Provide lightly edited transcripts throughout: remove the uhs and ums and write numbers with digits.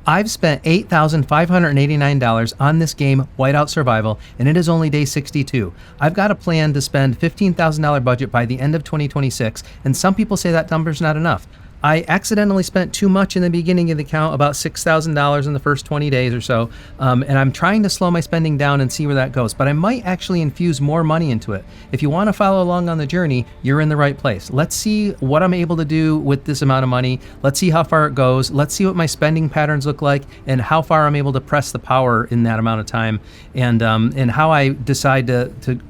I've spent $8,589 on this game, Whiteout Survival, and it is only day 62. I've got a plan to spend $15,000 budget by the end of 2026, and some people say that number's not enough. I accidentally spent too much in the beginning of the account, about $6,000 in the first 20 days or so, and I'm trying to slow my spending down and see where that goes, but I might actually infuse more money into it. If you want to follow along on the journey, you're in the right place. Let's see what I'm able to do with this amount of money. Let's see how far it goes. Let's see what my spending patterns look like and how far I'm able to press the power in that amount of time, and how I decide to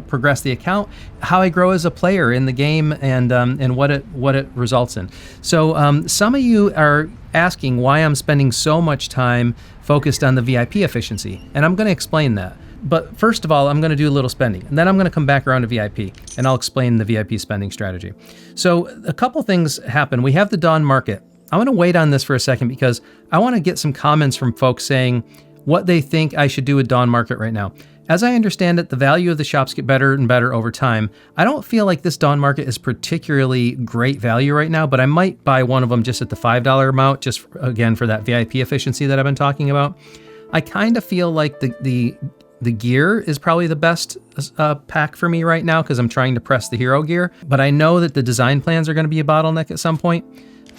progress the account, how I grow as a player in the game, and what it results in. So some of you are asking why I'm spending so much time focused on the VIP efficiency, and I'm going to explain that. But first of all, I'm going to do a little spending, and then I'm going to come back around to VIP, and I'll explain the VIP spending strategy. So a couple things happen. We have the Dawn Market. I want to wait on this for a second because I want to get some comments from folks saying what they think I should do with Dawn Market right now. As I understand it, the value of the shops get better and better over time. I don't feel like this Dawn Market is particularly great value right now, but I might buy one of them just at the $5 amount, just again for that VIP efficiency that I've been talking about. I kind of feel like the gear is probably the best pack for me right now because I'm trying to press the hero gear, but I know that the design plans are going to be a bottleneck at some point.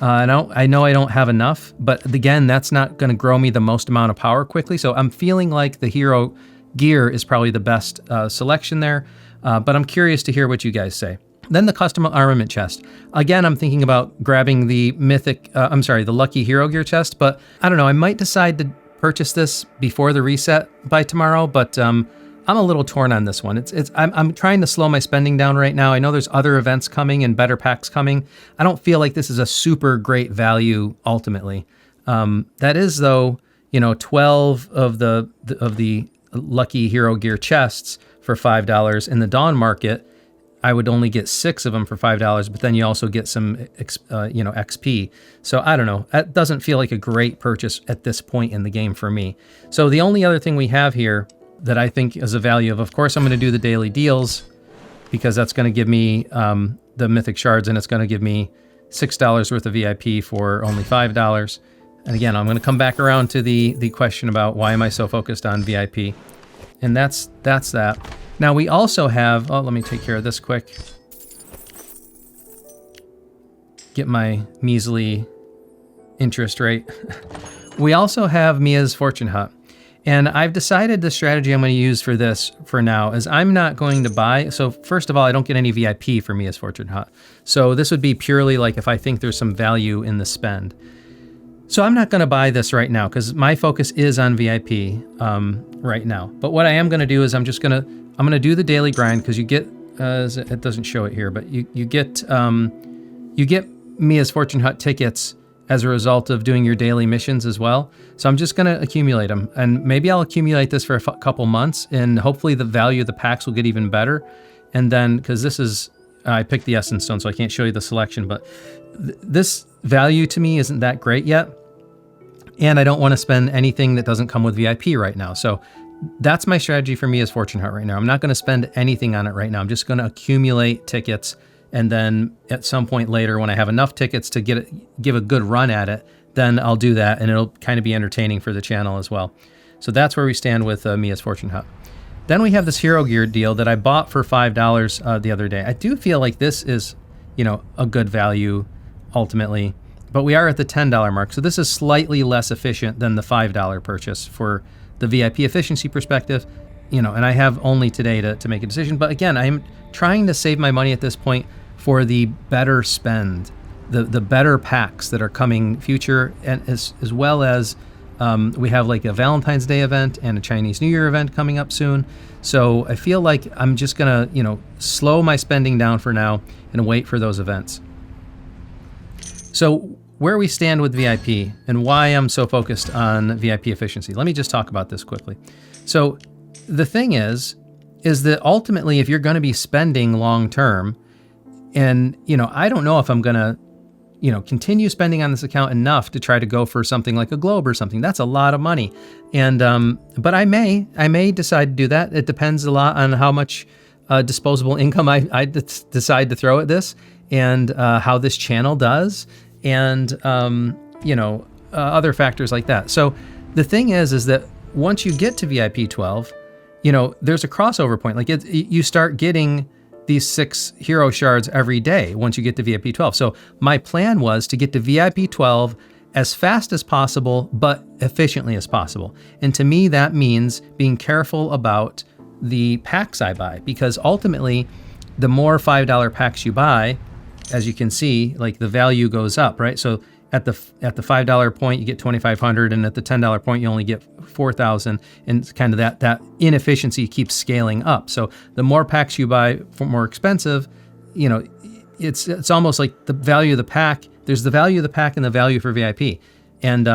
I know I don't have enough, but again, that's not going to grow me the most amount of power quickly. So I'm feeling like the hero gear is probably the best selection there, but I'm curious to hear what you guys say. Then the custom armament chest. Again, I'm thinking about grabbing the the lucky hero gear chest, but I don't know, I might decide to purchase this before the reset by tomorrow, but I'm a little torn on this one. I'm trying to slow my spending down right now. I know there's other events coming and better packs coming. I don't feel like this is a super great value ultimately. That is though, 12 of the lucky hero gear chests for $5 in the Dawn Market. I would only get 6 of them for $5, but then you also get some XP. So I don't know. That doesn't feel like a great purchase at this point in the game for me. So the only other thing we have here that I think is a value of course, I'm going to do the daily deals because that's going to give me the mythic shards, and it's going to give me $6 worth of VIP for only $5. And again, I'm going to come back around to the question about why am I so focused on VIP, and that's that. Now we also have, let me take care of this quick. Get my measly interest rate. We also have Mia's Fortune Hut. And I've decided the strategy I'm going to use for this for now is I'm not going to buy. So first of all, I don't get any VIP for Mia's Fortune Hut. So this would be purely like if I think there's some value in the spend. So I'm not going to buy this right now because my focus is on VIP right now. But what I am going to do is I'm going to do the daily grind because you get, it doesn't show it here, but you get Mia's Fortune Hut tickets as a result of doing your daily missions as well. So I'm just going to accumulate them, and maybe I'll accumulate this for a couple months, and hopefully the value of the packs will get even better. And then, because this is, I picked the Essence Stone, so I can't show you the selection, but this value to me isn't that great yet. And I don't want to spend anything that doesn't come with VIP right now. So that's my strategy for Mia's Fortune Hut right now. I'm not going to spend anything on it right now. I'm just going to accumulate tickets. And then at some point later, when I have enough tickets to give a good run at it, then I'll do that, and it'll kind of be entertaining for the channel as well. So that's where we stand with Mia's Fortune Hut. Then we have this Hero Gear deal that I bought for $5 the other day. I do feel like this is, a good value ultimately, but we are at the $10 mark. So this is slightly less efficient than the $5 purchase for the VIP efficiency perspective, and I have only today to make a decision. But again, I'm trying to save my money at this point for the better spend, the better packs that are coming future, and as well as we have like a Valentine's Day event and a Chinese New Year event coming up soon. So I feel like I'm just gonna, slow my spending down for now and wait for those events. So where we stand with VIP and why I'm so focused on VIP efficiency. Let me just talk about this quickly. So the thing is that ultimately, if you're going to be spending long term, and I don't know if I'm going to continue spending on this account enough to try to go for something like a globe or something. That's a lot of money, and but I may decide to do that. It depends a lot on how much disposable income I decide to throw at this, and how this channel does. And other factors like that. So the thing is that once you get to VIP 12, you know, there's a crossover point. Like you start getting these 6 hero shards every day once you get to VIP 12. So my plan was to get to VIP 12 as fast as possible, but efficiently as possible. And to me, that means being careful about the packs I buy, because ultimately, the more $5 packs you buy, as you can see, like the value goes up, right? So at the $5 point, you get 2,500, and at the $10 point, you only get 4,000, and kind of that inefficiency keeps scaling up. So the more packs you buy for more expensive, you know, it's almost like the value of the pack. There's the value of the pack and the value for VIP, and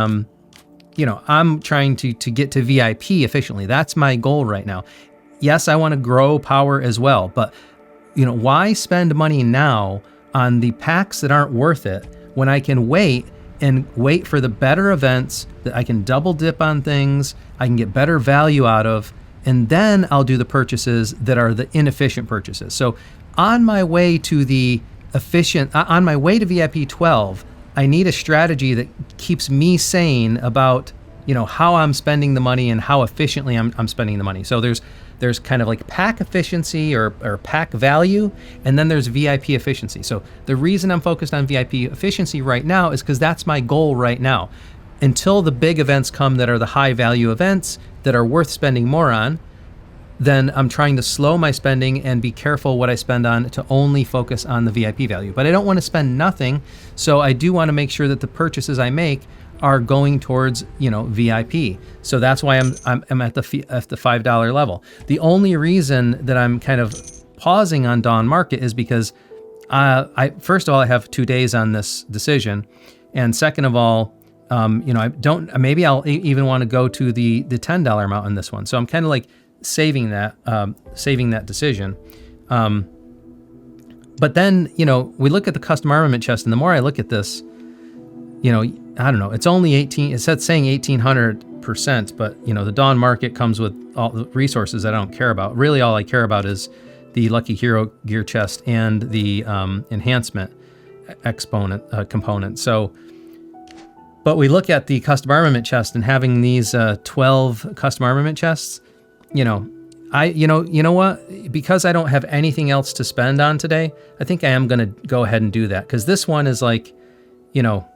you know, I'm trying to get to VIP efficiently. That's my goal right now. Yes, I want to grow power as well, but you know, why spend money now on the packs that aren't worth it when I can wait for the better events that I can double dip on things, I can get better value out of, and then I'll do the purchases that are the inefficient purchases. So on my way to on my way to VIP 12, I need a strategy that keeps me sane about, you know, how I'm spending the money and how efficiently I'm spending the money. So there's kind of like pack efficiency or pack value, and then there's VIP efficiency. So the reason I'm focused on VIP efficiency right now is because that's my goal right now. Until the big events come that are the high value events that are worth spending more on, then I'm trying to slow my spending and be careful what I spend on to only focus on the VIP value. But I don't want to spend nothing, so I do want to make sure that the purchases I make are going towards, you know, VIP. So that's why I'm at the $5 level. The only reason that I'm kind of pausing on Dawn Market is because first of all, I have 2 days on this decision, and second of all, you know, maybe I'll even want to go to the $10 amount on this one. So I'm kind of like saving that decision. But then, you know, we look at the custom armament chest, and the more I look at this, you know, I don't know, it's only 18, it's saying 1800%, but you know, the Dawn Market comes with all the resources that I don't care about. Really all I care about is the Lucky Hero gear chest and the enhancement component. So, but we look at the custom armament chest and having these 12 custom armament chests, you know, you know what? Because I don't have anything else to spend on today, I think I am going to go ahead and do that. Because this one is like, you know,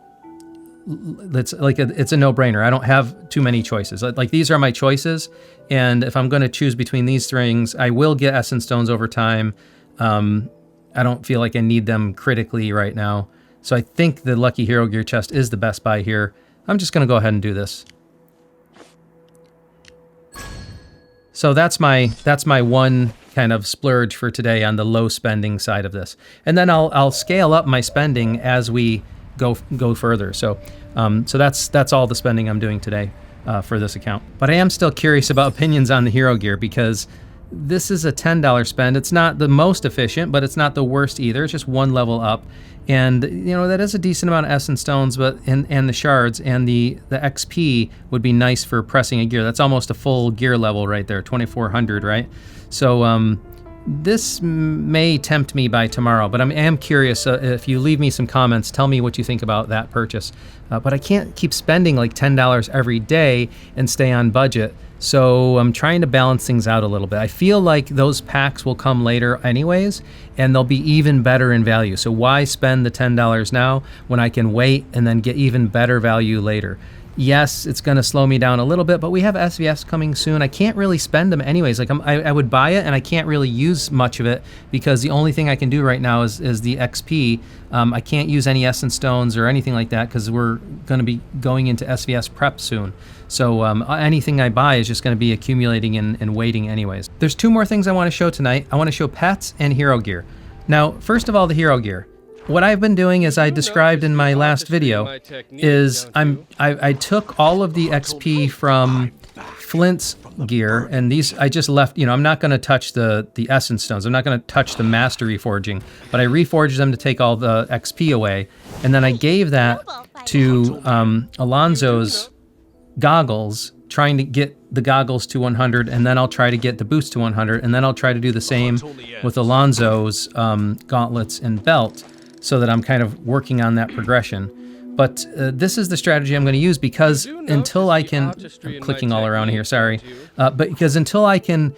it's a no-brainer. I don't have too many choices. Like these are my choices, and if I'm going to choose between these things, I will get Essence Stones over time. I don't feel like I need them critically right now, so I think the Lucky Hero gear chest is the best buy here. I'm just going to go ahead and do this. So that's my one kind of splurge for today on the low spending side of this, and then I'll scale up my spending as we go further. So that's all the spending I'm doing today for this account. But I am still curious about opinions on the hero gear, because this is a $10 spend. It's not the most efficient, but it's not the worst either. It's just one level up, and you know, that is a decent amount of Essence Stones, but and the shards and the XP would be nice for pressing a gear. That's almost a full gear level right there, 2400, right? So this may tempt me by tomorrow, but I am curious. If you leave me some comments, tell me what you think about that purchase. But I can't keep spending like $10 every day and stay on budget. So I'm trying to balance things out a little bit. I feel like those packs will come later anyways, and they'll be even better in value. So why spend the $10 now when I can wait and then get even better value later? Yes, it's going to slow me down a little bit, but we have SVS coming soon. I can't really spend them anyways. Like I would buy it, and I can't really use much of it because the only thing I can do right now is the XP. I can't use any Essence Stones or anything like that because we're going to be going into SVS prep soon. So anything I buy is just going to be accumulating and waiting anyways. There's 2 more things I want to show tonight. I want to show pets and hero gear. Now, first of all, the hero gear. What I've been doing, as I described in my last video, is I took all of the XP from Flint's gear, and these I just left. You know, I'm not going to touch the Essence Stones. I'm not going to touch the Master Reforging, but I reforged them to take all the XP away, and then I gave that to Alonzo's goggles, trying to get the goggles to 100, and then I'll try to get the boots to 100, and then I'll try to do the same with Alonzo's gauntlets and belt, so that I'm kind of working on that progression. But this is the strategy I'm going to use because until I can, I'm clicking all around here, sorry. But because until I can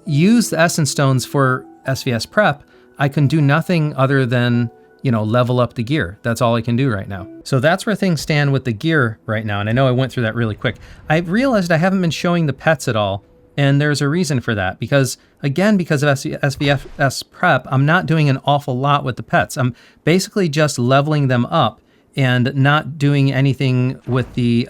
use the essence stones for SVS prep, I can do nothing other than, you know, level up the gear. That's all I can do right now. So that's where things stand with the gear right now. And I know I went through that really quick. I realized I haven't been showing the pets at all. And there's a reason for that because, again, because of SVS prep, I'm not doing an awful lot with the pets. I'm basically just leveling them up and not doing anything with the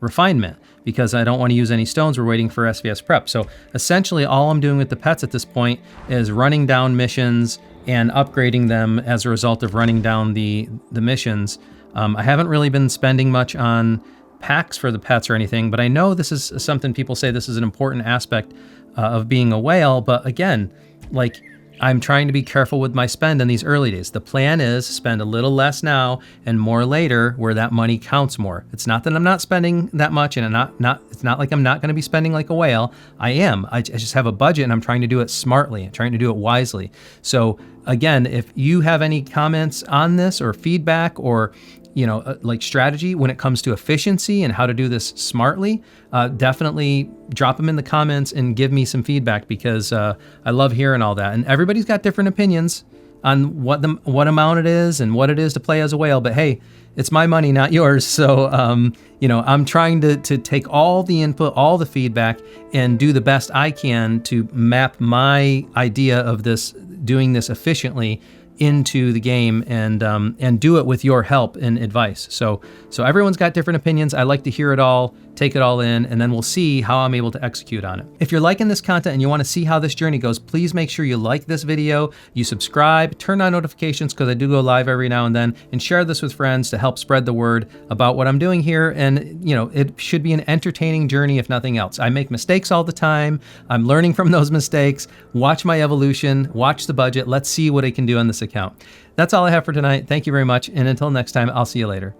refinement because I don't want to use any stones. We're waiting for SVS prep. So essentially all I'm doing with the pets at this point is running down missions and upgrading them as a result of running down the missions. I haven't really been spending much on packs for the pets or anything, but I know this is something people say this is an important aspect of being a whale. But again, like, I'm trying to be careful with my spend in these early days. The plan is spend a little less now and more later where that money counts more. It's not that I'm not spending that much and it's not like I'm not going to be spending like a whale. I am. I just have a budget and I'm trying to do it smartly. I'm trying to do it wisely. So again, if you have any comments on this or feedback or like strategy when it comes to efficiency and how to do this smartly, definitely drop them in the comments and give me some feedback because I love hearing all that. And everybody's got different opinions on what amount it is and what it is to play as a whale. But hey, it's my money, not yours. So, I'm trying to take all the input, all the feedback, and do the best I can to map my idea of this, doing this efficiently into the game and do it with your help and advice. So everyone's got different opinions. I like to hear it all, take it all in, and then we'll see how I'm able to execute on it. If you're liking this content and you want to see how this journey goes, please make sure you like this video, you subscribe, turn on notifications because I do go live every now and then, and share this with friends to help spread the word about what I'm doing here. And it should be an entertaining journey if nothing else. I make mistakes all the time. I'm learning from those mistakes. Watch my evolution, watch the budget. Let's see what I can do on this account. That's all I have for tonight. Thank you very much. And until next time, I'll see you later.